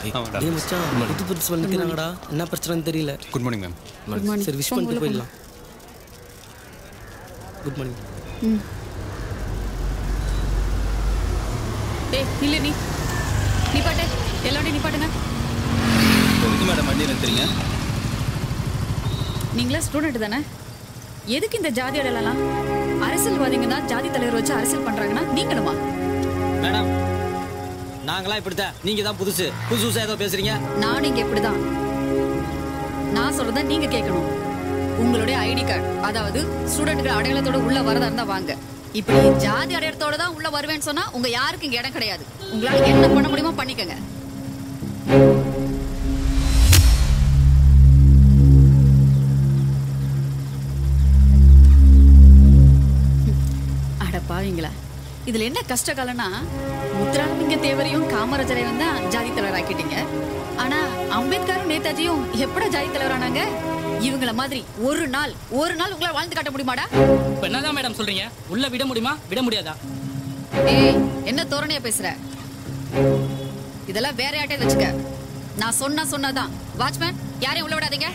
டேய் மச்சான் புது பிரின்சிபல் நிற்கிறாங்கடா. என்ன பிரச்சனைன்னு தெரியல. Good morning ma'am. Good morning. சரி விஷ் பண்ணிட்டு போயிடலாம். Good morning. டேய் இல்ல நீ பாட்டு எல்லாரும் நீ பாட்டுங்க. எதுக்கு மேடம் வண்டி நிறுத்துறீங்க? நீங்களா ஸ்டூடெண்ட் தானே? எதுக்கு இந்த ஜாதி அடையாளம்? அரசியல்வாதிங்க தான் ஜாதி தலைவர் வச்சு அரசியல் பண்றாங்கன்னா நீங்களுமா? மேடம் நாங்களாம் இப்படித்தான். நீங்க தான் புதுசு புதுசா ஏதோ பேசுறீங்க. நானும் இங்க இப்படிதான். நான் சொல்றத நீங்க கேட்கணும். உங்களுடைய ஐடி கார்டு, அதாவது ஸ்டூடெண்ட்கள் அடையாளத்தோட உள்ள வரதா இருந்தா வாங்க. இப்படி ஜாதி அடையாளத்தோட தான் உள்ள வருவேன்னு சொன்னா உங்க யாருக்கு இங்க இடம் கிடையாது. உங்களால என்ன பண்ண முடியுமோ பண்ணிக்கங்க. அட பாவீங்களா, இதுல என்ன கஷ்ட காலம்னா முத்துராமலிங்க தேவரையும் காமராஜரையும் தான் ஜாதி தலைவர் ஆக்கிட்டீங்க. ஆனா அம்பேத்கரும் நேதாஜியும் எப்படா ஜாதி தலைவர் ஆனாங்க? இவங்கள மாதிரி ஒரு நாள் உங்களால வாழ்ந்து காட்ட முடியுமாடா? இப்ப என்னதான் மேடம் சொல்றீங்க? உள்ள விட முடியுமா விட முடியாதா? ஏய் என்ன தோரணையா பேசுற? இதெல்லாம் வேற யார்ட்டே வச்சுக்க. நான் சொன்னதான். வாட்ச்மேன் யாரையும் உள்ள விடாதீங்க.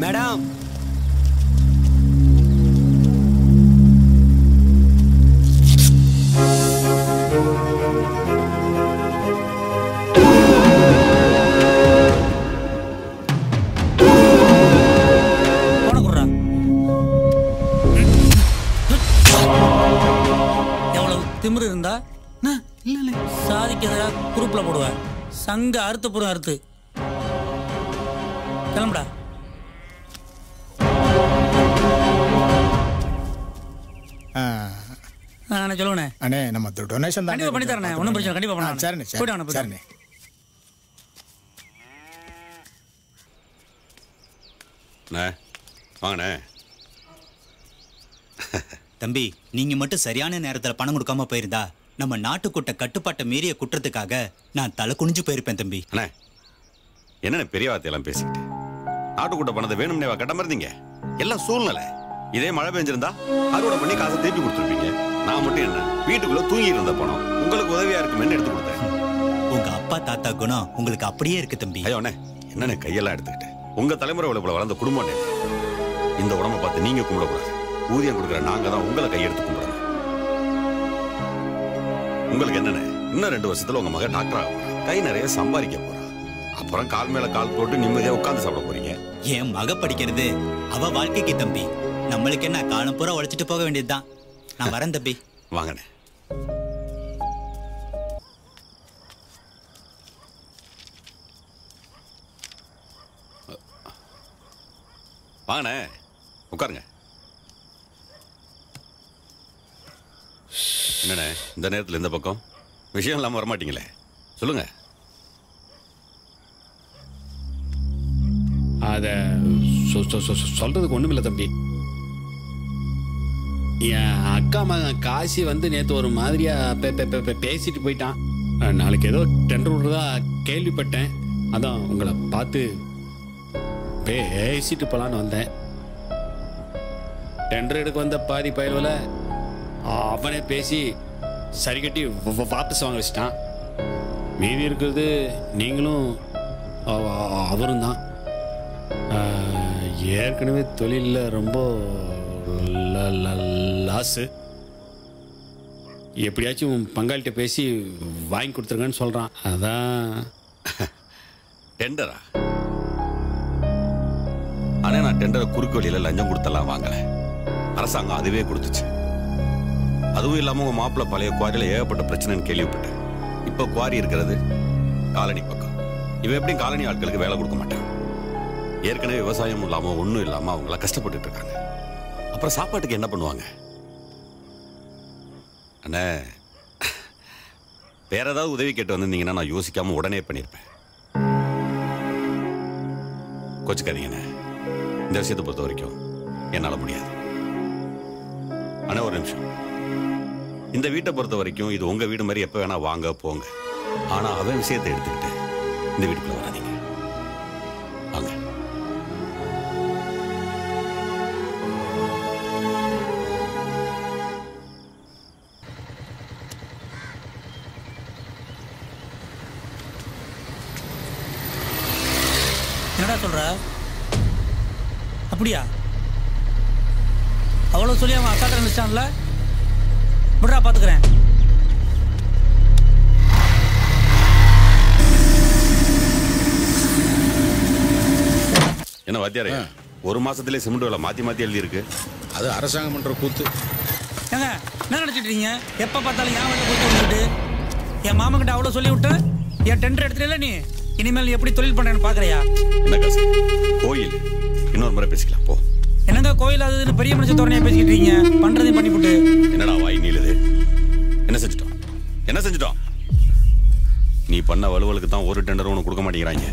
மேடம் திமிரு இருந்தா சாதிக்கிறதா குரூப்ல போடுவேன். சங்க அறுத்து புறம் அறுத்து கிளம்புடா. நான் சொல்லுவேண்ணே. அண்ணே நம்ம டொனேஷன் தான் கண்டிப்பா பண்ணி தரேண்ணே. ஒன்றும் பிரச்சனை கண்டிப்பா பண்ணலாம். சரிண்ணே சரிண்ணே. வாங்கண்ணே. தம்பி, நீங்க மட்டும் சரியான நேரத்துல பணம் கொடுக்காம போயிருந்தா நம்ம நாட்டுக்கூட்ட கட்டுப்பாட்டை மீறிய குற்றத்துக்காக நான் தலை குனிஞ்சு போயிருப்பேன் தம்பி. அண்ணே என்னென்ன பெரிய வார்த்தையெல்லாம் பேசிக்கிட்டு நாட்டுக்கூட்ட பணத்தை வேணும்னே கட்ட மறந்தீங்க. எல்லாம் சூழ்நிலை. இதே மழை பெஞ்சிருந்தா அறுவடை பண்ணி காசை திருப்பி கொடுத்துருப்பீங்க. நான் மட்டும் என்ன வீட்டுக்குள்ள தூங்கி இருந்த பணம் உங்களுக்கு உதவியா இருக்குமென்னு எடுத்து கொடுத்தேன். உங்க அப்பா தாத்தா குணம் உங்களுக்கு அப்படியே இருக்கு தம்பி. ஐயோ அண்ணே என்னென்ன கையெல்லாம் எடுத்துக்கிட்டு உங்க தலைமுறை உழைப்புல வளர்ந்த குடும்பம் இந்த உடம்பை பார்த்து நீங்க கும்பிடக்கூடாது. ஊதியம் கொடுக்குற நாங்க தான் உங்களை கையெடுத்து கும்பிடணும். உங்களுக்கு என்னன்னு இன்னும் 2 வருஷத்துல உங்க மகன் டாக்டர் ஆக போறா, கை நிறைய சம்பாதிக்க போறா. அப்புறம் கால் மேல கால் போட்டு நிம்மதியா உட்கார்ந்து சாப்பிட போறீங்க. என் மக படிக்கிறது அவ வாழ்க்கைக்கு தம்பி. நம்மளுக்கு என்ன காலம் பூரா உழைச்சிட்டு போக வேண்டியதுதான். நான் வரேன் தம்பி. வாங்கண்ணே. வாங்கண்ணே உட்காருங்க. என்னண்ணே இந்த நேரத்தில் இந்த பக்கம் விஷயம் இல்லாமல் வரமாட்டீங்களே, சொல்லுங்க. அதை சொல்றதுக்கு ஒண்ணும் இல்லை தம்பி. என் அக்கா மகன் காசி வந்து நேற்று ஒரு மாதிரியா பேசிட்டு போயிட்டான். நாளைக்கு ஏதோ டெண்டர் விடுறதா கேள்விப்பட்டேன். அதான் உங்களை பார்த்து பேசிட்டு போலான்னு வந்தேன். டெண்டர் எடுக்க வந்த பாதி பயவில் அவனே பேசி சரி கட்டி வாபஸ் வாங்க வச்சிட்டான். மீதி இருக்கிறது நீங்களும் அவரும் தான். ஏற்கனவே தொழிலில் ரொம்ப லாஸு. எப்படியாச்சும் பங்காளிட்ட பேசி வாங்கி கொடுத்துருங்கன்னு சொல்கிறான். அதான் டெண்டரா? ஆனால் நான் டெண்டரை குறுக்கு வழியில் லஞ்சம் கொடுத்தெல்லாம் வாங்கலை. அரசாங்கம் அதுவே கொடுத்துச்சு. அதுவும் இல்லாமல் உங்கள் மாப்பிள்ளை பழைய குவாரியில் ஏகப்பட்ட பிரச்சனைன்னு கேள்விப்பட்டேன். இப்போ குவாரி இருக்கிறது காலனி பக்கம். இவன் எப்படியும் காலனி ஆட்களுக்கு வேலை கொடுக்க மாட்டான். ஏற்கனவே விவசாயம் இல்லாமல் ஒன்றும் இல்லாமல் அவங்கள கஷ்டப்பட்டு இருக்காங்க. அப்புறம் சாப்பாட்டுக்கு என்ன பண்ணுவாங்க? அண்ணே வேற ஏதாவது உதவி கேட்டு வந்திருந்தீங்கன்னா நான் யோசிக்காம உடனே பண்ணியிருப்பேன். கோச்சுக்காதீங்கண்ணே, இந்த விஷயத்தை பொறுத்த வரைக்கும் என்னால் முடியாது. ஆனால் ஒரு நிமிஷம், இந்த வீட்டை பொறுத்த வரைக்கும் இது உங்க வீடு மாதிரி எப்போ வேணா வாங்க போங்க. ஆனால் அவன் விஷயத்தை எடுத்துக்கிட்டு இந்த வீட்டுக்குள்ள வராதீங்க. வாங்க. என்னடா சொல்ற? அப்படியா? அவ்வளோ சொல்லி அவன் அசால்ட்டாக இருந்துச்சான்ல? விட்றா பார்த்துக்கிறேன். என்ன வாத்தியாரே, ஒரு மாசத்திலே சிமெண்ட் விலை மாத்தி மாத்தி எழுதி இருக்கு. அது அரசாங்கம் பண்ற கூத்து. ஏங்க என்ன நினச்சிட்டு இருக்கீங்க? எப்போ பார்த்தாலும் என் வீட்டை கொடுத்து விட்டுட்டு என் மாமன்கிட்ட அவ்வளோ சொல்லி விட்டு என் டெண்டர் எடுத்துட்டே நீ இனிமேல் நீ எப்படி தொழில் பண்ணுறேன்னு பார்க்குறியா? என்ன காசு? கோயில் இன்னொரு முறை பேசிக்கலாம் போ. என்னங்க கோயில் அதுன்னு பெரிய மனுஷன் தோரணையாக பேசிக்கிட்டு இருக்கீங்க? பண்ணுறதையும் பண்ணிவிட்டு என்னடா வாய் நீளுது? என்ன செஞ்சுட்டோம்? என்ன செஞ்சுட்டோம்? நீ பண்ண வலுவலுக்கு தான் ஒரு டெண்டரும் உனக்கு கொடுக்க மாட்டேங்கிறாங்க.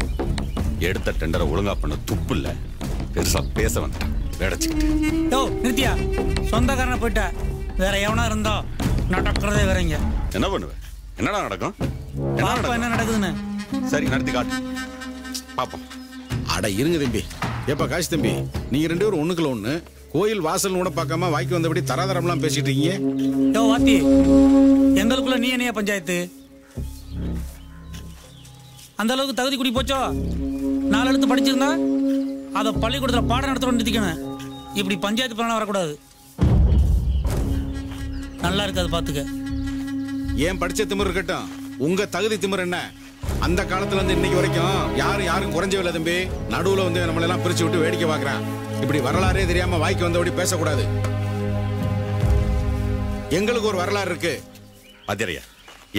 எடுத்த டெண்டரை ஒழுங்கா பண்ண துப்பு இல்ல, பெருசா பேச வந்துட்டேன் வேடச்சுக்கிட்டு. யோ நிறுத்தியா, சொந்தக்காரனை போயிட்ட வேற எவனா இருந்தா நடக்கிறதே வேறங்க. என்ன பண்ணுவேன்? என்னடா நடக்கும்? என்ன நடக்குதுன்னு சரி நடத்தி காட்டு பாப்போம். அட இருங்க தம்பி. எப்ப காசு தம்பி, நீங்க 2 பேரும் ஒண்ணுக்குள்ள ஒண்ணு கோயில் வாசல் கூட பார்க்காம வாய்க்கு வந்தபடி தராதரம்லாம் பேசிட்டு இருக்கீங்க. யோ வாத்தி, எங்களுக்குள்ள நீ என்னையா பஞ்சாயத்து? அந்த அளவுக்கு தகுதி குடி போச்சோ? 4 எழுத்து படிச்சிருந்தா அதை பள்ளிக்கூடத்தில் பாடம் நடத்துறோம் நிறுத்திக்கணும். இப்படி பஞ்சாயத்து பண்ண வரக்கூடாது. நல்லா இருக்காது பாத்துக்க. ஏன் படிச்ச திமிர் இருக்கட்டும், உங்க தகுதி திமிர் என்ன? அந்த காலத்துல இருந்து இன்னைக்கு வரைக்கும் யாரும் குறைஞ்சவில்லை தம்பி. நடுவுல வந்து நம்மள எல்லாம் பிரிச்சு விட்டு வேடிக்கை பார்க்கறான். இப்படி வரலாறே தெரியாம வாய்க்கு வந்தபடி பேசக்கூடாது. எங்களுக்கு ஒரு வரலாறு இருக்கு. வாத்தியாரையா,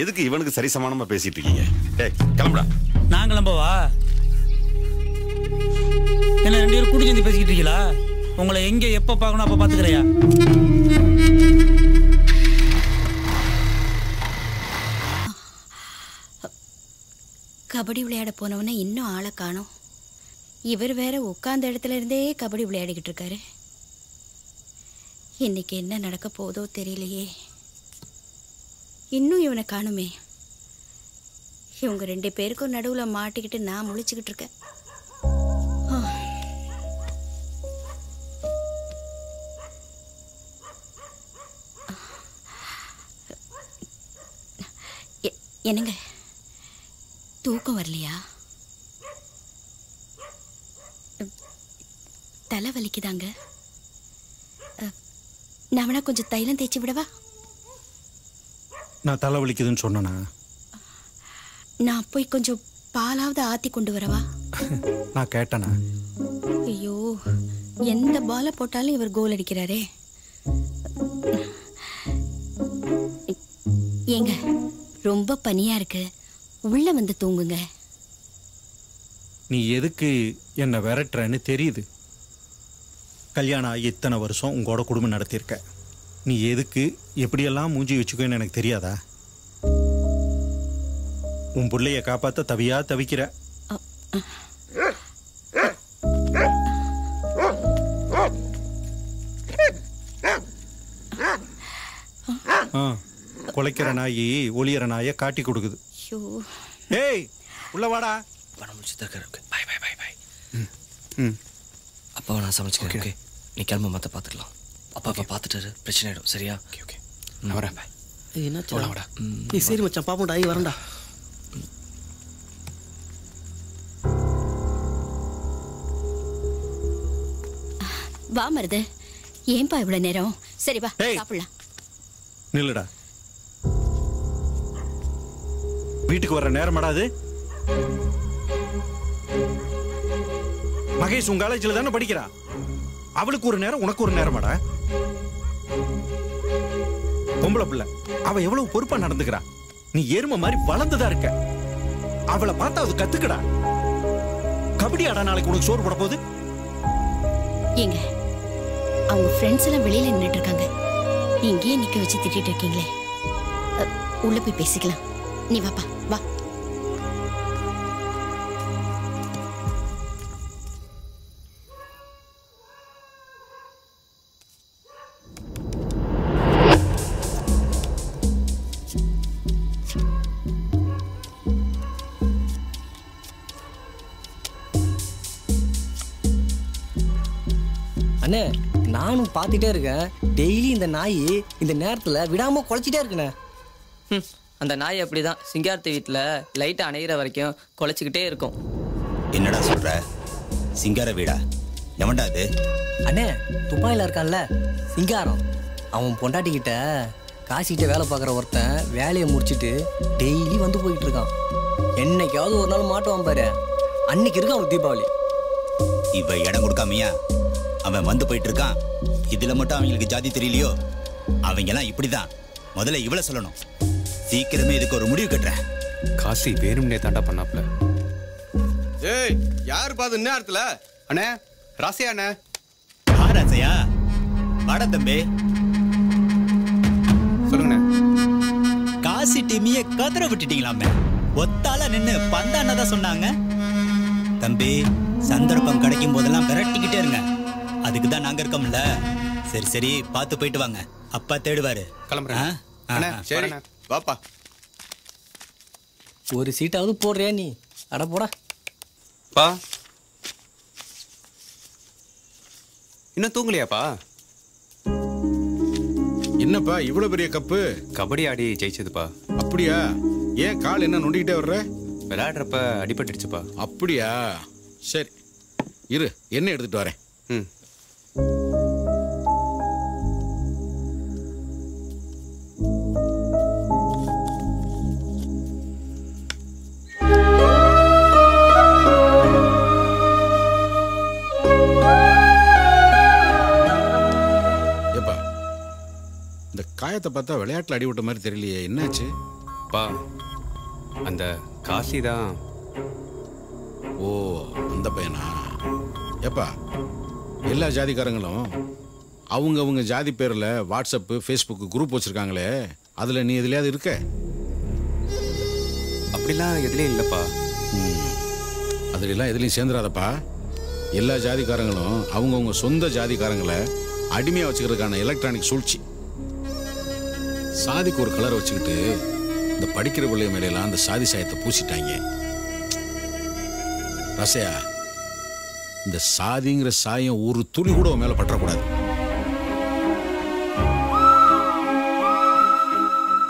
எதுக்கு இவனுக்கு சரி சமானமா பேசிட்டு இருக்கீங்க? டேய் கிளம்புடா. நான் கிளம்பவா? என்ன 2 பேரும் கூட்டி சேர்ந்து பேசிக்கிட்டு இருக்கீங்களா? உங்களை எங்க எப்ப பார்க்கணும் அப்ப பாத்துக்கிறையா? கபடி விளையாட போனவன இன்னும் ஆளை காணோம். இவர் வேற உட்கார்ந்த இடத்துல இருந்தே கபடி விளையாடிக்கிட்டு இருக்காரு. இன்னைக்கு என்ன நடக்க போதோ தெரியலையே. இன்னும் இவனை காணுமே. இவங்க 2 பேருக்கும் நடுவுல மாட்டிக்கிட்டு நான் முழிச்சுக்கிட்டு இருக்கேன். என்னங்க தூக்கம் வரலையா? தலை வலிக்குதாங்க. நான் வேணா கொஞ்சம் தைலம் தேய்ச்சி விடவா? நான் தலை வலிக்குதுன்னு சொன்னேனா? நான் போய் கொஞ்சம் பாலாவது ஆத்தி கொண்டு வரவா? நான் கேட்டேனா? ஐயோ, எந்த பாலை போட்டாலும் இவர் கோல் அடிக்கிறாரே. ஏங்க ரொம்ப பனியா இருக்கு, உள்ள வந்து தூங்குங்க. நீ எதுக்கு என்னை விரட்டுறன்னு தெரியுது. கல்யாணம் ஆகி இத்தனை வருஷம் உங்களோட குடும்பம் நடத்தியிருக்க. நீ எதுக்கு எப்படியெல்லாம் மூஞ்சி வச்சுக்கோன்னு எனக்கு தெரியாதா? உன் பிள்ளைய காப்பாற்ற தவியா தவிக்கிற. குலைக்கிற நாயி ஒளியற நாயை காட்டி கொடுக்குது. ஏய் உள்ள வாடா. பணம் முடிச்சுதான் இருக்காரு. பாய் பாய் பாய் பாய். அப்பாவை நான் சமைச்சுக்கிறேன். ஓகே, நீ கிளம்ப மற்ற பார்த்துக்கலாம். அப்பா பார்த்துட்டாரு, பிரச்சனை ஆகிடும். சரியா? ஓகே ஓகே, நான் வரேன். பாய். என்ன வாடா. சரி மச்சான், பாப்போம்டா. ஆகி வரேன்டா. வா மருது. ஏன்பா இவ்வளவு நேரம்? சரி வா சாப்பிடலாம். நில்லுடா. வீட்டுக்கு வர்ற நேரமாடா அது? மகேஷ் உங்க காலேஜில் தானே படிக்கிறா. அவளுக்கு ஒரு நேரம், உனக்கு ஒரு நேரமாடா. பொம்பளை பிள்ளை, அவ எவ்வளவு பொறுப்பா நடந்துக்கிறா. நீ எருமை மாதிரி வளர்ந்துதான் இருக்க. அவளை பார்த்தா அது கத்துக்கடா. கபடி ஆடா நாளைக்கு உனக்கு சோறு போட போகுது. ஏங்க அவங்க ஃப்ரெண்ட்ஸ் எல்லாம் வெளியில நின்றுட்டு இருக்காங்க. இங்கேயே நிக்க வச்சு திட்டிட்டு இருக்கீங்களே. உள்ள போய் பேசிக்கலாம். நீ வாப்பா வா. அண்ணே, நானும் பார்த்துட்டே இருக்கேன். டெய்லி இந்த நாய் இந்த நேரத்தில் விடாமல் குலைச்சிட்டே இருக்குண்ணே. அந்த நாய் அப்படிதான். சிங்காரத்து வீட்டில் லைட்டை அணையிற வரைக்கும் குலைச்சிக்கிட்டே இருக்கும். என்னடா சொல்ற? சிங்கார வீடா? எவன்டா அது? அண்ணே துபாயில இருக்கான்ல சிங்காரம், அவன் பொண்டாட்டிக்கிட்ட காசிக்கிட்ட வேலை பார்க்குற ஒருத்தன் வேலையை முடிச்சுட்டு டெய்லி வந்து போயிட்டு இருக்கான். என்னைக்காவது ஒரு நாள் மாட்டுவான் பாரு, அன்னைக்கு இருக்கான் அவன் தீபாவளி. இவ இடம் கொடுக்காமையா அவன் வந்து போயிட்டு இருக்கான்? இதுல மட்டும் அவங்களுக்கு ஜாதி தெரியலையோ? அவங்க எல்லாம் இப்படிதான். முதல்ல இவளை சொல்லணும். சீக்கிரமே இதுக்கு ஒரு முடிவு கட்டுறேன். காசி வேணும்னே தாண்டா பண்ணாப்ல. ஏய் யார் பாது நேரத்துல? அண்ணே ராசியா அண்ணே. ராசையா வாடா தம்பி. சொல்லுங்கண்ணே. காசி டீமிய கதற விட்டுட்டீங்களாமே. ஒத்தால நின்னு பந்தானதான் சொன்னாங்க. தம்பி சந்தர்ப்பம் கிடைக்கும் போதெல்லாம் விரட்டிக்கிட்டே இருங்க. அதுக்கு தான் நாங்க இருக்கோம்ல. சரி சரி பார்த்து போயிட்டு வாங்க, அப்பா தேடுவாரு. கிளம்புறேன். அண்ணே சரி வாப்பா. ஒரு சீட்டாவது போடுறியா நீ? அட போடா. பா இன்னும் தூங்கலையாப்பா? என்னப்பா இவ்வளவு பெரிய கப்பு? கபடி ஆடி ஜெயிச்சதுப்பா. அப்படியா? ஏன் கால் என்ன நொண்டிக்கிட்டே வர்ற? விளையாடுறப்ப அடிபட்டுடுச்சுப்பா. அப்படியா? சரி இரு, என்ன எடுத்துட்டு வரேன். ம். காயத்தை பார்த்தா விளையாட்டுல அடிவிட்ட மாதிரி தெரியலையே, என்னாச்சு? பா அந்த காசி தான். ஓ அந்த பையனா? ஏப்பா எல்லா ஜாதிக்காரங்களும் அவங்க ஜாதி பேரில் வாட்ஸ்அப்பு ஃபேஸ்புக்கு குரூப் வச்சுருக்காங்களே, அதில் நீ எதுலையாவது இருக்க? அப்படிலாம் எதுலேயும் இல்லைப்பா. அதுலாம் எதுலையும் சேர்ந்துடாதப்பா. எல்லா ஜாதிக்காரங்களும் அவங்கவுங்க சொந்த ஜாதிக்காரங்களை அடிமையாக வச்சுக்கிறதுக்கான எலக்ட்ரானிக் சூழ்ச்சி. சாதிக்கு ஒரு கலரை வச்சுக்கிட்டு இந்த படிக்கிற பிள்ளைய மேலாம் அந்த சாதி சாயத்தை பூசிட்டாங்க. ரசையா, இந்த சாதிங்கிற சாயம் ஒரு துளி கூட மேல பற்றக்கூடாது.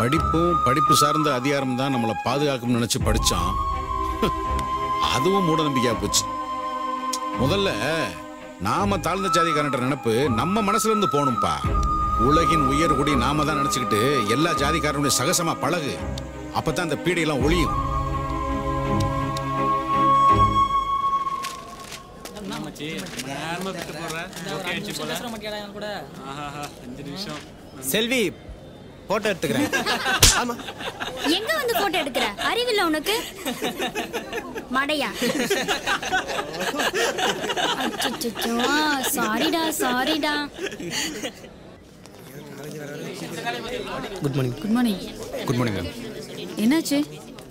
படிப்பும் படிப்பு சார்ந்த அதிகாரம் தான் நம்மளை பாதுகாக்கும் நினைச்சு படிச்சான். அதுவும் மூட நம்பிக்கையா போச்சு. முதல்ல நாம தாழ்ந்த ஜாதிக்காரன்ற நினைப்பு நம்ம மனசுல இருந்து போகணும்பா. உலகின் உயர் குடி நாம தான் நினைச்சுக்கிட்டு எல்லா ஜாதிக்காரனுடைய சகசமா பழகு. அப்பதான் அந்த பீடையெல்லாம் ஒளியும். செல்வி போட்டோ எடுத்துக்கிறேன். எங்க வந்து போட்டோ எடுக்கிற? அறிவில்ல உனக்கு? மடையா? அச்சச்சோ, சாரிடா சாரிடா. Good morning. Good morning. Good morning ma'am. என்னாச்சு?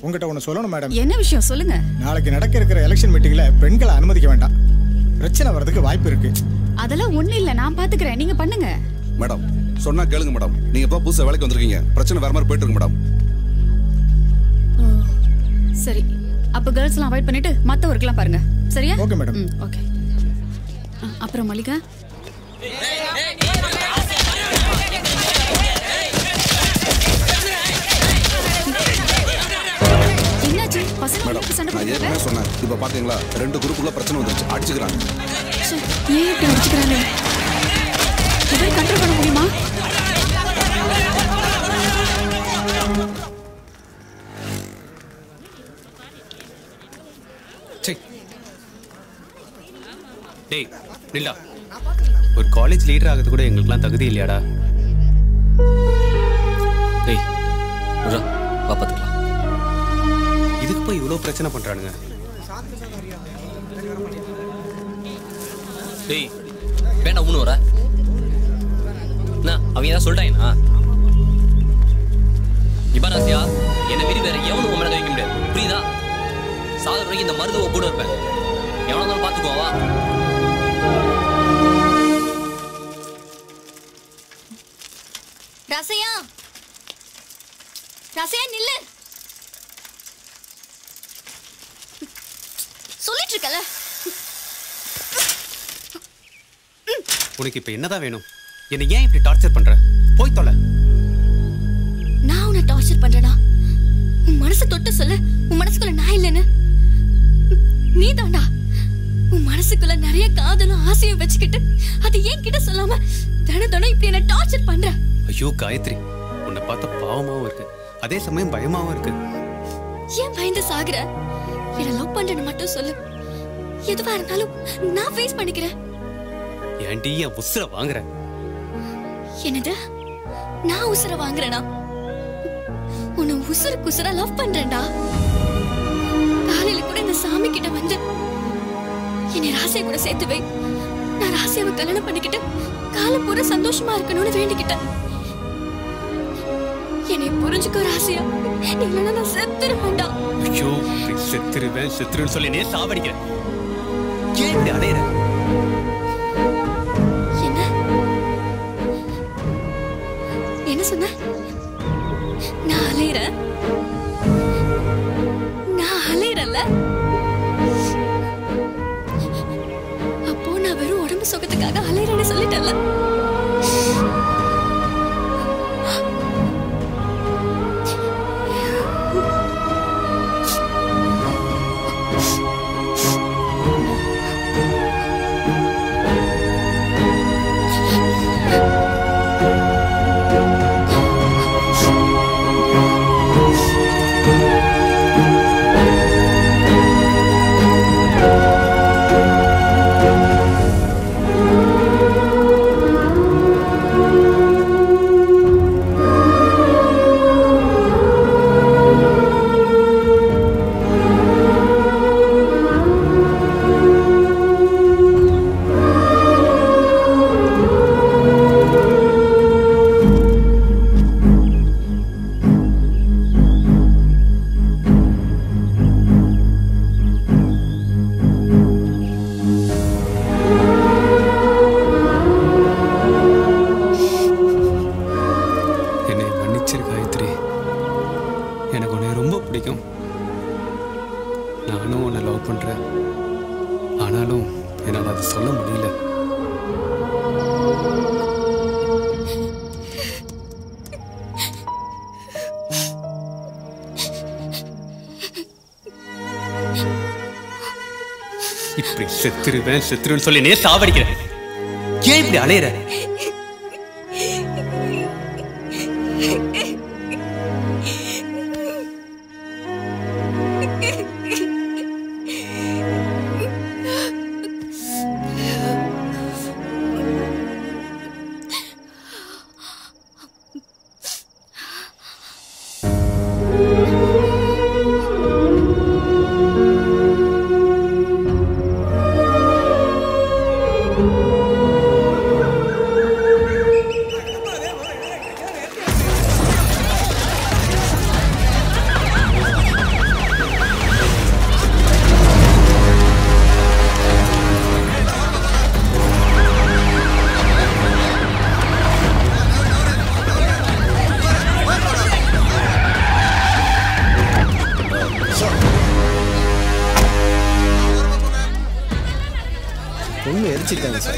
உங்ககிட்ட ஒன்று சொல்லணும் மேடம். என்ன விஷயம் சொல்லுங்க. நாளைக்கு நடக்க இருக்கிற எலெக்ஷன் மீட்டிங்ல பெண்களை அனுமதிக்க வேண்டாம். பிரச்சனை வரதுக்கு வாய்ப்பு இருக்கு. அதெல்லாம் ஒண்ணு இல்ல, நான் பாத்துக்கிறேன், நீங்க பண்ணுங்க. மேடம் சொன்னா கேளுங்க மேடம். நீங்க இப்ப புதுசா வேலைக்கு வந்திருக்கீங்க, பிரச்சனை வேற மாதிரி போயிட்டு இருக்கு மேடம். சரி, அப்ப கேர்ள்ஸ் எல்லாம் அவாய்ட் பண்ணிட்டு மத்த ஒர்க்லாம் பாருங்க. சரியா? Okay madam. ஓகே. அப்புறம் மல்லிகா, என்னாச்சு? பசங்க சண்டை போடுறாங்க. நான் ஏற்கனவே சொன்னேன், இப்ப பாத்தீங்களா 2 குரூப்புக்குள்ள பிரச்சனை வந்துருச்சு, அடிச்சுக்கிறாங்க. ஏன் இப்படி அடிச்சுக்கிறாங்க? இதை கண்ட்ரோல் பண்ண முடியுமா? டேய் நில்லா, ஒரு காலேஜ் லீடர் ஆகிறது கூட எங்களுக்குலாம் தகுதி இல்லையாடா? டேய் வா பார்த்துக்கலாம். இதுக்கு போய் இவ்வளோ பிரச்சனை பண்றானுங்க. டேய் வேண்டாம், ஒன்று வர என்ன அவங்க ஏதாவது சொல்லிட்டாங்கண்ணா? இப்போ நாசியா என்னை மீறி வேற எவனும் உன் மேலே வைக்க முடியாது, புரியுதா? சாதர் வரைக்கும் இந்த மருத்துவ கூட இருப்பேன். எவனா இருந்தாலும் பார்த்துக்குவா. ரசையா, ரசையா நில்லு. சொல்லிட்டு இருக்கல. உனக்கு இப்ப என்னதான் வேணும்? என்னை ஏன் இப்படி டார்ச்சர் பண்ற? போய் தொலை. நான் உன்னை டார்ச்சர் பண்றேனா? உன் மனசை தொட்டு சொல்லு, உன் மனசுக்குள்ள நான் இல்லைன்னு. நீ தாண்டா உன் மனசுக்குள்ள நிறைய காதலும் ஆசையும் வச்சுக்கிட்டு அது ஏன் கிட்ட சொல்லாம தினம் இப்படி என்ன டார்ச்சர் பண்ற? ஐயோ காயத்ரி, உன்னை பார்த்த பாவமாவும் இருக்கு, அதே சமயம் பயமாவும் இருக்கு. ஏன் பயந்து சாகுற? என்ன லவ் பண்றேன்னு மட்டும் சொல்லு, எதுவா இருந்தாலும் நான் ஃபேஸ் பண்ணிக்கிறேன். ஏன்டி என் உசுர வாங்குற? என்னது? நான் உசுர வாங்குறேனா? உன்னை உசுருக்கு உசுரா லவ் பண்றேன்டா. காலையில கூட இந்த சாமி கிட்ட வந்து என்னை ராசியை கூட சேர்த்து வை, நான் ராசியாவை கல்யாணம் பண்ணிக்கிட்டு காலம் பூரா சந்தோஷமா இருக்கணும்னு வேண்டிக்கிட்டேன். என்னை புரிஞ்சுக்கோ ராசியா, நீ இல்லைன்னா நான் செத்துருவேன்டா. ஐயோ செத்துருவேன்னு சொல்லி நே சாவடிக்கிறேன். ஏன் இப்படி அலையிற? என்ன சொன்ன? நான் அலையிறேன்? நான் அலையிறேன்ல? அப்போ நான் வெறும் உடம்பு சுகத்துக்காக அலையிறேன்னு சொல்லிட்டேன்ல? இப்படி செத்துருவேன்னு சொல்லி நே சாவடிக்கிறேன். ஏன் இப்படி அலையிற? எரிச்சிட்டாங்க சார்.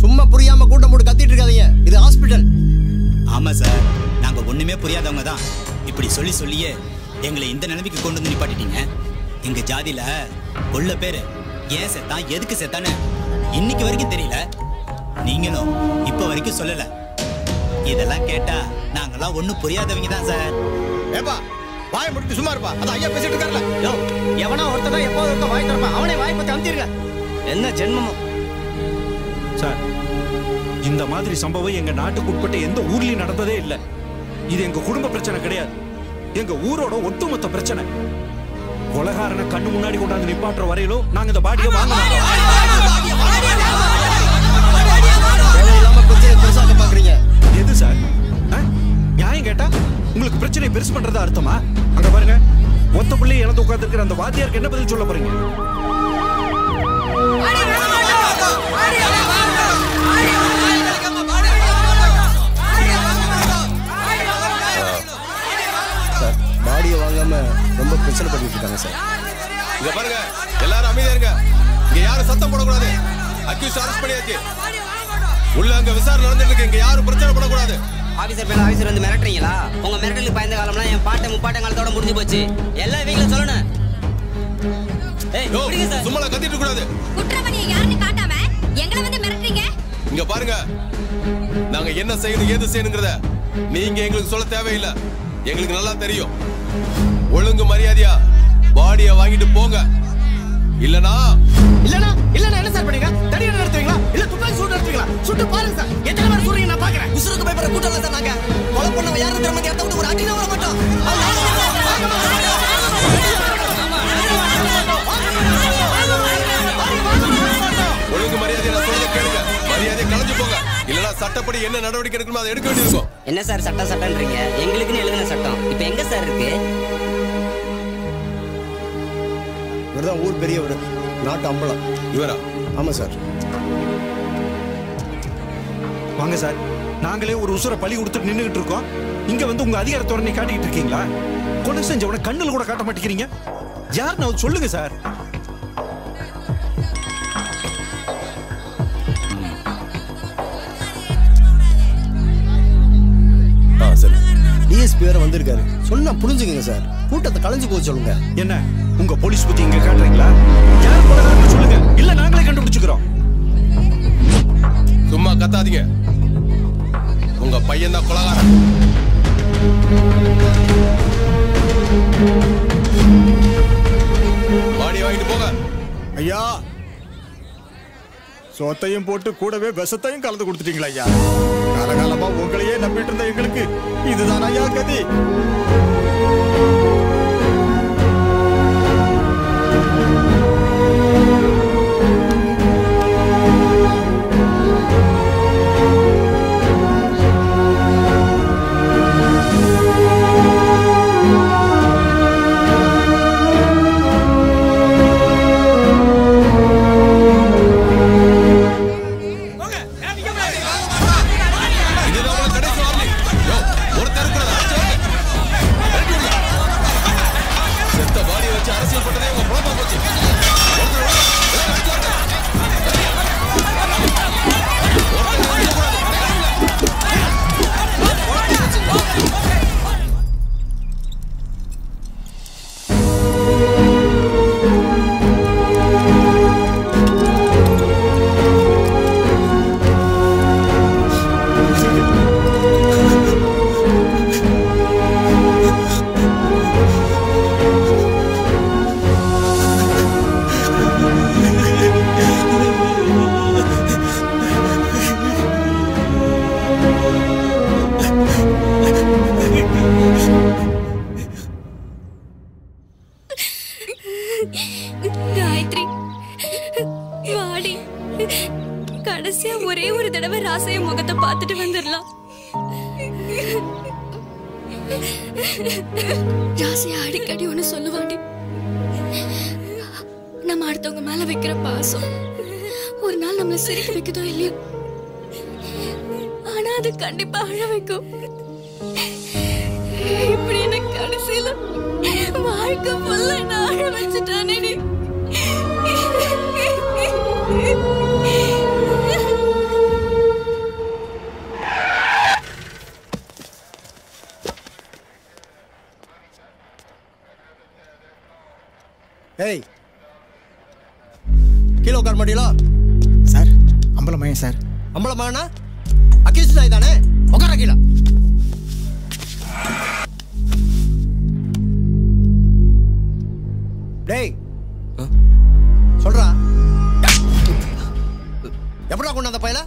சும்மா புரியாம கூட்டம் போட்டு கத்திட்டு இருக்காதீங்க, இது ஹாஸ்பிடல். ஆமா சார், நாங்க ஒண்ணுமே புரியாதவங்க தான். இப்படி சொல்லி சொல்லியே எங்களை இந்த நிலைமைக்கு கொண்டு வந்து நிப்பாட்டிட்டீங்க. எங்க ஜாதியில கொள்ள பேரு ஏன் செத்தான் எதுக்கு செத்தான்னு இன்னைக்கு வரைக்கும் தெரியல. நீங்களும் இப்ப வரைக்கும் சொல்லல. இதெல்லாம் கேட்டா நாங்கெல்லாம் ஒண்ணும் புரியாதவங்க தான் சார். ஏப்பா வாய் முடிட்டு சும்மா இருப்பா, அது ஐயா பேசிட்டு இருக்காருல. யோ எவனா ஒருத்தன் தான் எப்போது இருக்க வாய் திறப்பா, அவனே வாய் பத்தி அமுத்திருங்க. என்ன ஜென்மமோ சார். இந்த மாதிரி சம்பவம் எங்க நாட்டுக்கு உட்பட்ட எந்த ஊர்லயும் நடந்ததே இல்லை. இது எங்க குடும்ப பிரச்சனை கிடையாது, எங்க ஊரோட ஒட்டுமொத்த பிரச்சனை. கொலைகாரனை கண்ணு முன்னாடி கொண்டாந்து நிப்பாட்டுற வரையிலும் நாங்க இந்த பாடியை வாங்க பாக்குறீங்க. எது சார் நியாயம் கேட்டா உங்களுக்கு பிரச்சனை பெருசு பண்றதா அர்த்தமா? அங்க பாருங்க, மொத்த பிள்ளையை இழந்து உட்கார்ந்து இருக்கிற அந்த வாத்தியாருக்கு என்ன பதில் சொல்ல போறீங்க? தடியை வாங்காம ரொம்ப பிரச்சனை பண்ணிட்டு இருக்காங்க சார். இங்க பாருங்க, எல்லாரும் அமைதியா இருங்க. இங்க யாரும் சத்தம் போடக்கூடாது. அக்யூஸ் அரெஸ்ட் பண்ணியாச்சு. உள்ள அங்க விசாரணை நடந்துட்டு இருக்கு. இங்க யாரும் பிரச்சனை பண்ணக்கூடாது. ஆபீசர் மேல ஆபீசர் வந்து மிரட்டுறீங்களா? உங்க மிரட்டலுக்கு பயந்த காலம்லாம் என் பாட்டை முப்பாட்டை காலத்தோட முடிஞ்சு போச்சு. எல்லா வீட்லயும் சொல்லணும். ஏய், விடுங்க சார். சும்மா கத்திட்டு கூடாது. குற்றவாளியை யாருன்னு காட்டாம எங்களை வந்து மிரட்டுறீங்க. இங்க பாருங்க, நாங்க என்ன செய்யணும் ஏது செய்யணுங்கிறத நீங்க எங்களுக்கு சொல்ல தேவையில்லை. எங்களுக்கு நல்லா தெரியும். ஒழுங்கு மரியாதையா பாடியை வாங்கிட்டு போங்க. இல்லனா என்ன சார் பண்ணீங்க? தடியை நடத்துவீங்களா இல்ல துப்பாக்கி சூடு நடத்துவீங்களா? சுட்டு பாருங்க சார். எத்தனை பேர் சொல்றீங்க நான் பாக்குறேன். உசுருக்கு பயப்படுற கூட்டம் இல்ல சார். நாங்க கொலை பண்ணவ யாரும் தெரியாம கேட்ட விட்டு ஒரு அடி தான் வர மாட்டோம். ஒழுங்கு மரியாதை நான் சொல்றத கேளுங்க. மரியாதை கலந்து போங்க. இல்லனா சட்டப்படி என்ன நடவடிக்கை எடுக்கணுமோ அதை எடுக்க வேண்டியிருக்கும். என்ன சார் சட்டம்ன்றீங்க? எங்களுக்குன்னு எழுதின சட்டம் இப்போ எங்க சார் இருக்கு? இவர்தான் ஊர் பெரியவர், நாட்டு அம்பலம். இவரா? ஆமா சார். வாங்க சார், நாங்களே ஒரு உசுரை பலி கொடுத்துட்டு நின்றுகிட்டு இருக்கோம். இங்க வந்து உங்க அதிகாரத்தோட காட்டிக்கிட்டு இருக்கீங்களா? கொலை செஞ்சவன கண்ணில் கூட காட்ட மாட்டேங்கிறீங்க. யாருன்னு சொல்லுங்க சார். டிஎஸ்பி வேற வந்திருக்காரு. சொன்னா புரிஞ்சுக்கங்க சார். கூட்டத்தை கலைஞ்சு போக சொல்லுங்க. என்ன உங்க போலீஸ் பத்தி இங்க காட்டுறீங்களா? யார் கொலைகாரன்னு சொல்லுங்க, இல்ல நாங்களே கண்டுபிடிச்சுக்கிறோம். சும்மா கத்தாதீங்க. உங்க பையன் தான் கொலைகாரன். பாடி வாங்கிட்டு போங்க. ஐயா, சோத்தையும் போட்டு கூடவே விஷத்தையும் கலந்து கொடுத்துட்டீங்களா ஐயா? காலகாலமா உங்களையே நம்பிட்டு இருந்த எங்களுக்கு இதுதான் ஐயா கதி. காயத்ரி வாடி, கடைசியா ஒரே ஒரு தடவை ராசைய முகத்தை பார்த்துட்டு வந்துடலாம். ராசையா அடிக்கடி ஒண்ணு சொல்லுவாண்டி, நம்ம அடுத்தவங்க மேல வைக்கிற பாசம் ஒரு நாள் நம்மள சிரிக்க வைக்குதோ இல்லையோ, ஆனா அது கண்டிப்பா அழ வைக்கும். இப்படி எனக்கு கடைசியில வாழ்க்கை ஃபுல்லா நான் அழ வச்சுட்டானே. ஏய், கீழே உட்கார மாட்டீங்களா? சார், அம்பலமயம் சார். அம்பலமானா அக்யூஸ்ட் நாய் தானே? உட்கார கீழே. டேய் சொல்றா, எப்படா கொண்டு அந்த பையல?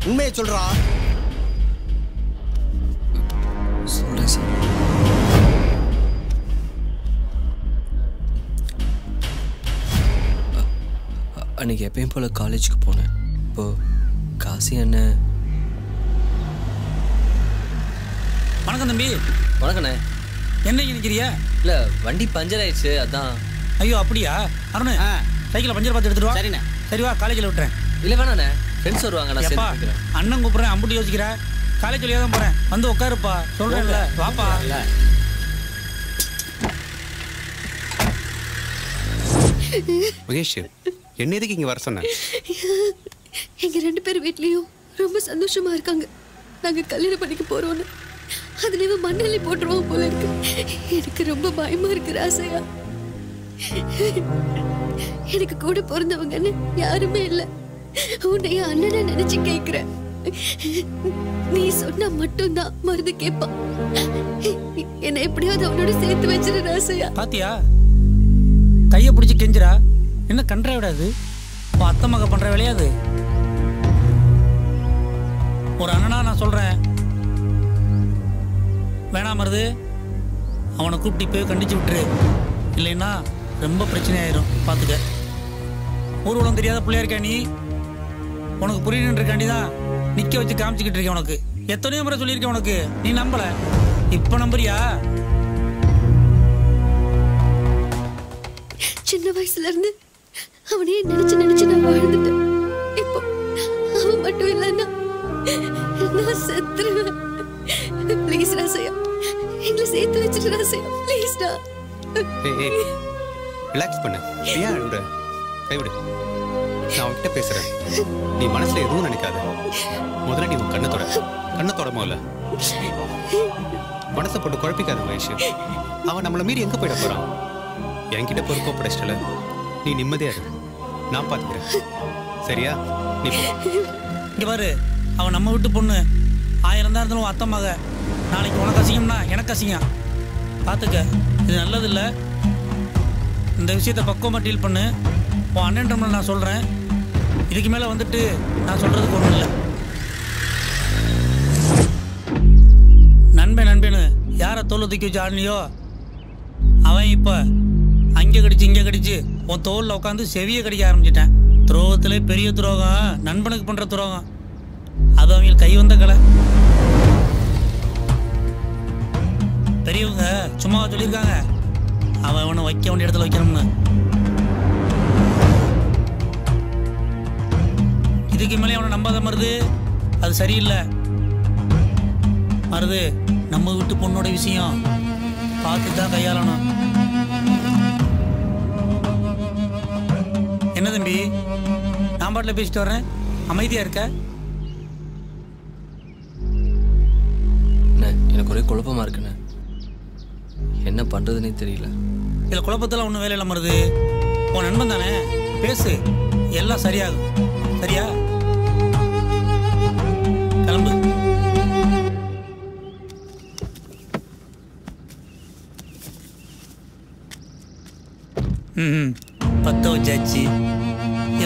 உண்மையை சொல்றா. சொல்றேன் சார். அன்னைக்கு எப்பயும் போல காலேஜுக்கு போனேன். இப்போ காசி அண்ணன். வணக்கம் தம்பி. வணக்கண்ணே. என்னைக்கு நிற்கிறியா? இல்லை, வண்டி பஞ்சர் ஆயிடுச்சு, அதான். ஐயோ அப்படியா? அருண், சைக்கிளை பஞ்சர் பார்த்து எடுத்துட்டு வா. சரிண்ணே. சரி வா, காலேஜில் விட்டுறேன். இல்லை வேணாண்ணே, ஃப்ரெண்ட்ஸ் வருவாங்க, நான் எப்பா சேர்த்து வைக்கிறேன். அண்ணன் கூப்பிட்றேன், அம்புட்டி யோசிக்கிறேன். காலேஜ் வழியாக தான் போகிறேன், வந்து உட்காருப்பா. சொல்கிறேன்ல, வாப்பா. மகேஷ் என்ன எதுக்கு இங்க வர சொன்ன? எங்க 2 பேர் வீட்லயும் ரொம்ப சந்தோஷமா இருக்காங்க. நாங்க கல்யாணம் பண்ணிக்க போறோம்னு. அதுல இவன் மண்ணெல்லி போட்டுருவோம் போல இருக்கு. எனக்கு ரொம்ப பயமா இருக்கு ராசையா. எனக்கு கூட பிறந்தவங்கன்னு யாருமே இல்ல. உன்னைய அண்ணனை நினைச்சு கேக்குறேன். நீ சொன்னா மட்டும்தான் மருந்து கேட்பான். என்ன எப்படியாவது அவனோட சேர்த்து வச்சிரு ராசையா. பாத்தியா கைய பிடிச்சி கெஞ்சிரா. என்ன கண்ற விடாது. அத்தை மக பண்ற வேலையாது. ஒரு அண்ணனா நான் சொல்றேன், வேணாம் மருது, அவனை கூப்பிட்டு போய் கண்டிச்சு விட்டுரு. இல்லைன்னா ரொம்ப பிரச்சனை ஆயிரும். பார்த்துக்க. ஊர்வலம் தெரியாத பிள்ளையா இருக்கா நீ. உனக்கு புரியணுன்றக்காண்டிதான் நிக்க வச்சு காமிச்சுக்கிட்டு இருக்கேன். உனக்கு எத்தனையோ முறை சொல்லியிருக்கேன். உனக்கு நீ நம்பல, இப்ப நம்புறியா? சின்ன வயசுல இருந்து அவனையே நினைச்சு நான் வாழ்ந்துட்டேன். இப்போ அவன் மட்டும் இல்லைன்னா நான் செத்துருவேன். ப்ளீஸ் ராசையா, எங்களை சேர்த்து வச்சுட்டு ராசையா, ப்ளீஸ்டா. ரிலாக்ஸ் பண்ணு. ஏன் அழுற? கைவிடு. நான் அவன்கிட்ட பேசுறேன். நீ மனசுல எதுவும் நினைக்காத. முதல்ல நீ உன் கண்ணை தொட முதல்ல. மனசை போட்டு குழப்பிக்காத மகேஷ். அவன் நம்மளை மீறி எங்க போயிட போறான்? என்கிட்ட பொறுப்போ படைச்சிட்டல. நீ நிம்மதியா இரு, நான் பாத்துக்கிறேன். சரியா? நீ போ. இங்க பாரு, அவன் நம்ம வீட்டு பொண்ணு. 1000 தான் இருந்தாலும் அத்தை மக. நாளைக்கு உனக்கு அசிங்கம்னா எனக்கு அசிங்கம். பார்த்துக்க, இது நல்லது இல்லை. இந்த விஷயத்தை பக்குவமாக டீல் பண்ணு. உன் அண்ணன் நான் சொல்கிறேன். இதுக்கு மேலே வந்துட்டு நான் சொல்கிறதுக்கு ஒன்றும் இல்லை. நண்பேன்னு யாரை தோல் தூக்கி வச்சு ஆடலையோ அவன் இப்போ அங்கே கடிச்சு இங்கே கடிச்சு உன் தோலில் உட்காந்து செவியை கடிக்க ஆரம்பிச்சிட்டேன். துரோகத்திலே பெரிய துரோகம் நண்பனுக்கு பண்ணுற துரோகம். அது அவங்க கை வந்த கலை. பெரியவங்க சும்மா சொல்லியிருக்காங்க, அவன் அவனை வைக்க வேண்டிய இடத்துல வைக்கணும்னு. இதுக்கு மேலே அவனை நம்பாத மருது, அது சரியில்லை. மருது, நம்ம வீட்டு பொண்ணோட விஷயம் பார்த்து தான் கையாளணும். என்ன தம்பி, நான் பாட்டில் பேசிட்டு வர்றேன், அமைதியா இருக்க? எனக்கு ஒரே குழப்பமா இருக்குண்ணே. என்ன பண்றதுன்னே தெரியல. இதுல குழப்பத்தில் ஒன்றும் வேலை இல்லை மருது. உன் நண்பன் தானே, பேசு, எல்லாம் சரியாகும். சரியா? கிளம்பு. பத்த வச்சாச்சு,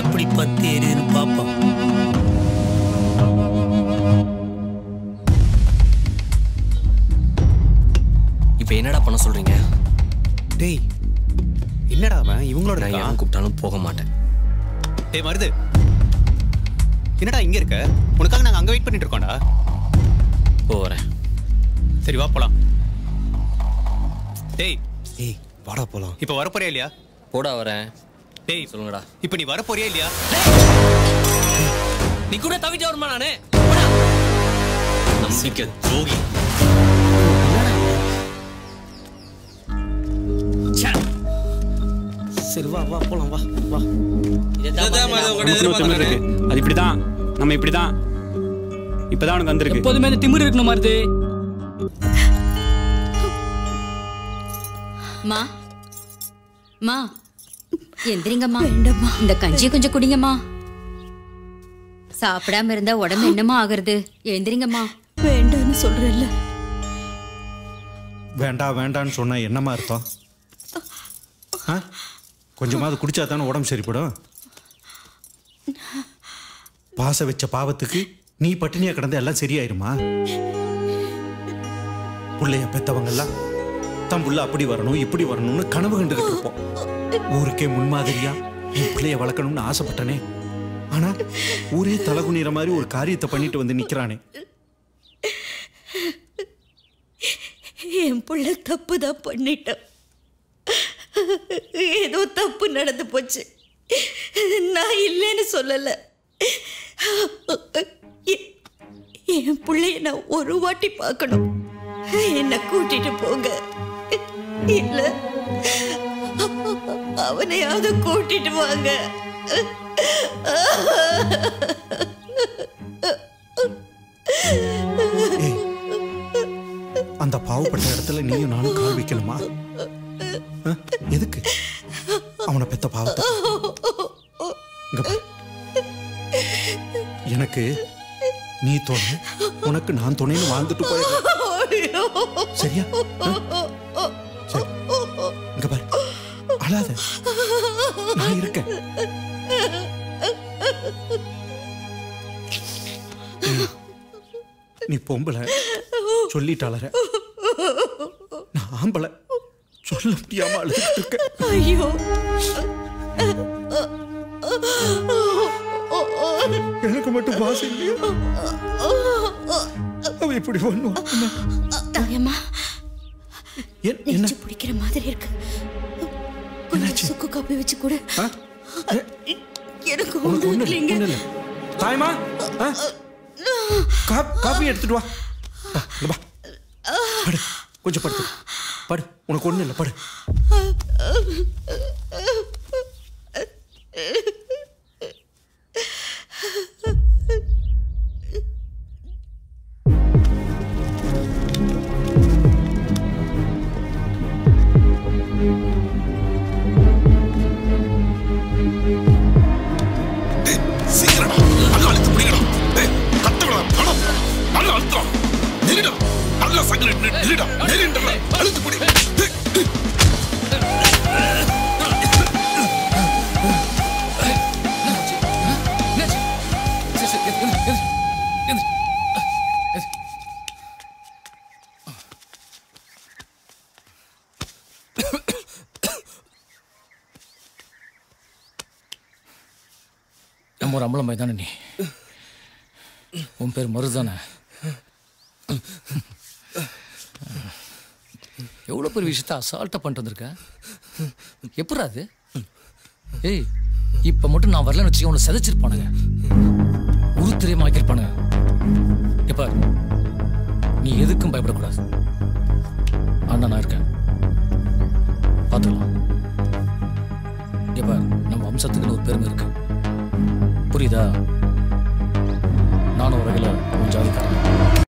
எப்படி பத்து ஏறிதுன்னு பார்ப்போம். இப்போ என்னடா பண்ண சொல்றீங்க? டேய், என்னடா அவன் இவங்களோட? நான் யாரும் கூப்பிட்டாலும் போக மாட்டேன். டேய் மருது, என்னடா இங்க இருக்க? உனக்காக நாங்க அங்க வெயிட் பண்ணிட்டு இருக்கோம்டா. போறேன். சரி வா போலாம். டேய் ஏய் வாடா போலாம். இப்போ வர போறியா இல்லையா? போடா வரேன். டேய் சொல்லுங்கடா. இப்போ நீ வர போறியா இல்லையா? நீ கூட தவிட்டு வருமா? நானே நம்பிக்கை துரோகி. சரி வா வா போலாம், வா வா. அது இப்படிதான், நம்ம இப்படிதான். இப்பதான் உனக்கு வந்திருக்கு. எப்போதுமே அந்த திமிரு இருக்கணும் மருது. மா மா எந்திரிங்கம்மா. வேண்டாம்மா, இந்த கஞ்சியை கொஞ்சம் குடிங்கம்மா. சாப்பிடாம இருந்தா உடம்பு என்னமா ஆகுறது? எழுந்திரிங்கம்மா. வேண்டான்னு சொல்றேன்ல. வேண்டான்னு சொன்னா என்னமா அர்த்தம்? கொஞ்சமாவது குடிச்சா தானே உடம்பு சரிப்படும். பாச வச்ச பாவத்துக்கு நீ பட்டினியா கிடந்த எல்லாம் சரியாயிருமா? புள்ளைய பெத்தவங்கெல்லாம் தம் புள்ள அப்படி வரணும் இப்படி வரணும்னு கனவு கண்டுகிட்டு இருப்போம். ஊருக்கே முன்மாதிரியா என் பிள்ளைய வளர்க்கணும்னு ஆசைப்பட்டனே. ஆனா ஊரே தலகுனிற மாதிரி ஒரு காரியத்தை பண்ணிட்டு வந்து நிக்கிறானே. என் பிள்ளை தப்பு தான் பண்ணிட்டான். ஏதோ தப்பு நடந்து போச்சு. நான் இல்லைன்னு சொல்லல. என் பிள்ளைய நான் ஒரு வாட்டி பார்க்கணும். என்ன கூட்டிட்டு போங்க. இல்ல அவனையாவது கூட்டிட்டு வாங்க. அந்த பாவப்பட்ட இடத்துல நீயும் நானும் கால் வைக்கணுமா? எதுக்கு? அவனை பெத்த பாவத்தை எனக்கு நீ துணை, உனக்கு நான் துணைன்னு வாழ்ந்துட்டு போயிடுறேன். சரியா? சரி, இங்க பாரு, அழாத, நான் இருக்கேன். நீ பொம்பளை சொல்லிட்டாளற, நான் ஆம்பளை சொல்ல முடியாம அழுதுட்டு இருக்கேன். ஐயோ, எனக்கு மட்டும் பாசம் இல்லையா? அவ இப்படி பண்ணுவான். தாயம்மா, என்ன பிடிக்கிற மாதிரி இருக்கு. கொஞ்சம் சுக்கு காப்பி வச்சு கொடு. எனக்கு ஒண்ணும் இல்லைங்க. தாயம்மா, காப்பி எடுத்துட்டு வா. வா, படு, கொஞ்சம் படுத்து படு. உனக்கு ஒண்ணு இல்லை, படு. நம்ம ஒரு அம்பளம் தானே நீ? உன் பேர் மருதானே? எவ்வளோ பெரிய விஷயத்த அசால்ட்டாக பண்ணிட்டு வந்திருக்க. எப்படா அது? ஏய், இப்போ மட்டும் நான் வரலன்னு வச்சுக்க உன்னை செதைச்சிருப்பானுங்க, உருத்திரியமாக ஆக்கியிருப்பானுங்க. எப்பா, நீ எதுக்கும் பயப்படக்கூடாது. அண்ணா நான் இருக்கேன், பார்த்துக்கலாம். எப்பா, நம்ம வம்சத்துக்குன்னு ஒரு பெருமை இருக்கு, புரியுதா? நானும் ஒரு வகையில் கொஞ்சம் ஜாதிக்காரன்.